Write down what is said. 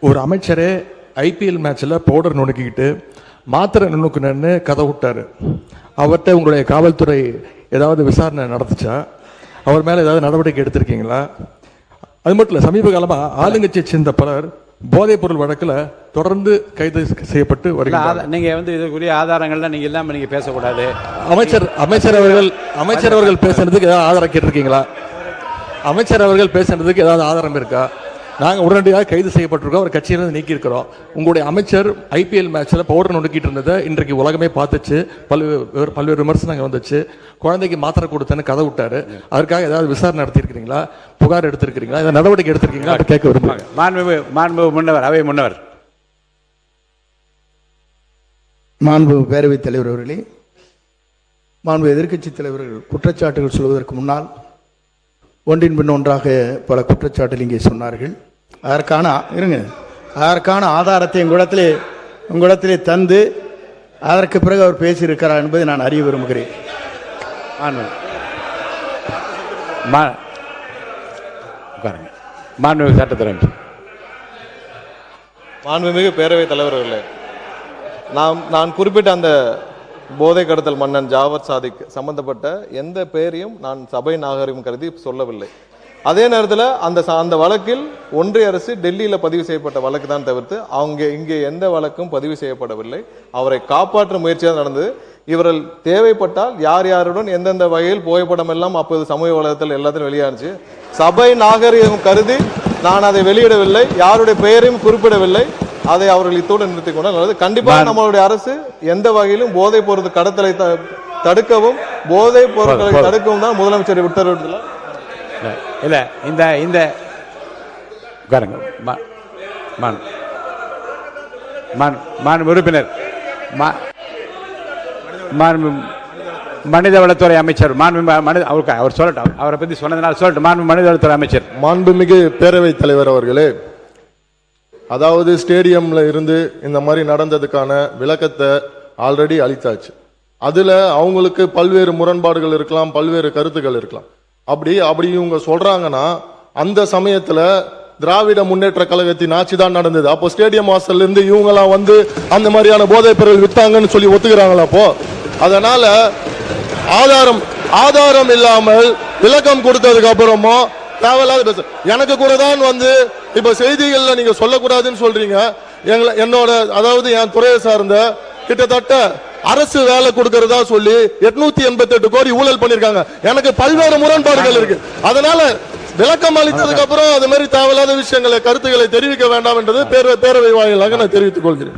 ஒரு அமைச்சரே ஐபிஎல் மேட்ச்சில் பவுடர் நுணுக்கிக்கிட்டு மாத்திரை நுணுக்குனு கதை விட்டார். அவர்கிட்ட உங்களுடைய காவல்துறை ஏதாவது விசாரணை நடந்துச்சா? அவர் மேலே ஏதாவது நடவடிக்கை எடுத்திருக்கீங்களா? அது மட்டும் இல்லை, சமீப காலமாக ஆளுங்கட்சியை சேர்ந்த பலர் போதைப் பொருள் வழக்கில் தொடர்ந்து கைது செய்யப்பட்டு வருகிறார். நீங்கள் இதுக்குரிய ஆதாரங்கள்லாம் நீங்கள் இல்லாமல் நீங்கள் பேசக்கூடாது. அமைச்சர் அவர்கள் பேசுறதுக்கு ஏதாவது ஆதாரம் கேட்டிருக்கீங்களா? அமைச்சர் அவர்கள் பேசுறதுக்கு ஏதாவது ஆதாரம் இருக்கா? நாங்கள் உடனடியாக கைது செய்யப்பட்டிருக்கோம், அவர் கட்சியிலிருந்து நீக்கியிருக்கிறோம். உங்களுடைய அமைச்சர் ஐபிஎல் மேட்ச்சில் பவுடர் நுணுக்கிட்டு இருந்ததை இன்றைக்கு உலகமே பார்த்துச்சு. பல்வேறு விமர்சனங்கள் வந்துச்சு. குழந்தைக்கு மாத்திரை கொடுத்தேன்னு கதை விட்டாரு. அதற்காக ஏதாவது விசாரணை நடத்தியிருக்கிறீங்களா? புகார் எடுத்திருக்கிறீங்களா? ஏதாவது நடவடிக்கை எடுத்திருக்கீங்களா? அதை கேட்க விரும்புகிறாங்க. மாண்பு முன்னவர், அவை முன்னவர். மாண்பு பேரவைத் தலைவர் அவர்களே, மாண்பு எதிர்க்கட்சித் தலைவர்கள் குற்றச்சாட்டுகள் சொல்வதற்கு முன்னால் ஒன்றின் பின் ஒன்றாக பல குற்றச்சாட்டுகள் இங்கே சொன்னார்கள். அதற்கான ஆதாரத்தை உங்களிடத்திலே தந்து அதற்கு பிறகு அவர் பேசியிருக்கிறார் என்பதை நான் அறிய விரும்புகிறேன். மாண்புமிகு சட்டத்துறை மாண்புமிகு பேரவைத் தலைவர்களே, நான் குறிப்பிட்ட அந்த போதை கடத்தல் மன்னன் ஜாவத் சாதிக் சம்பந்தப்பட்ட எந்த பெயரையும் நான் சபை நாகரிகம் கருதி சொல்லவில்லை. அதே நேரத்தில் அந்த வழக்கில் ஒன்றிய அரசு டெல்லியில் பதிவு செய்யப்பட்ட வழக்கு தான் தவிர்த்து இங்கே எந்த வழக்கும் பதிவு செய்யப்படவில்லை. அவரை காப்பாற்ற முயற்சியாக நடந்தது. இவர்கள் தேவைப்பட்டால் யார் யாருடன் எந்தெந்த வகையில் புகைப்படம் எல்லாம் அப்போது சமூக வலைதளத்தில் எல்லாத்தையும் வெளியானுச்சு. சபை நாகரிகம் கருதி நான் அதை வெளியிடவில்லை, யாருடைய பெயரையும் குறிப்பிடவில்லை. அதை அவர்கள் இத்தோடு நிறுத்திக் கொண்டால் நல்லது. கண்டிப்பாக நம்மளுடைய அரசு எந்த வகையிலும் போதைப் பொருள் கடத்தலை தடுக்கவும் போதைப் பொருட்களை தடுக்கவும் தான் முதலமைச்சர் உத்தரவிட்டுள்ளார். இல்ல இந்த உறுப்பினர் மனிதவளத்துறை அமைச்சர் அவர் சொல்லட்டும், அவரை பத்தி சொன்னதுனால சொல்லட்டும். மாண்பு மனிதவளத்துறை அமைச்சர். மாண்புமிகு பேரவைத் தலைவர் அவர்களே, அதாவது ஸ்டேடியம்ல இருந்து இந்த மாதிரி நடந்ததுக்கான விளக்கத்தை ஆல்ரெடி அளித்தாச்சு. அதுல அவங்களுக்கு பல்வேறு முரண்பாடுகள் இருக்கலாம், பல்வேறு கருத்துக்கள் இருக்கலாம். அப்படி இவங்க சொல்றாங்கன்னா அந்த சமயத்துல திராவிட முன்னேற்ற கழகத்தின் ஆட்சி தான் நடந்தது. அப்போ ஸ்டேடியம் வாசல்ல இருந்து இவங்க எல்லாம் வந்து அந்த மாதிரியான போதைப் பொருள் வித்தாங்கன்னு சொல்லி ஒத்துக்கிறாங்களா? அப்போ அதனால ஆதாரம் இல்லாமல் விளக்கம் கொடுத்ததுக்கு அப்புறமா தேவையில்லாத பேச எனக்கு கூட தான் வந்து இப்ப செய்திகள்ல நீங்க சொல்லக்கூடாதுன்னு சொல்றீங்க. என்னோட அதாவது என் துறையை சார்ந்த கிட்டத்தட்ட அரசு வேலை கொடுக்கறதா சொல்லி 888 கோடி ஊழல் பண்ணிருக்காங்க. எனக்கு பல்வேறு முரண்பாடுகள் இருக்கு. அதனால விளக்கம் அளித்ததுக்கு அப்புறம் அது மாதிரி தேவையில்லாத விஷயங்களை கருத்துக்களை தெரிவிக்க வேண்டாம் என்றது பேரவை வாயிலாக நான் தெரிவித்துக் கொள்கிறேன்.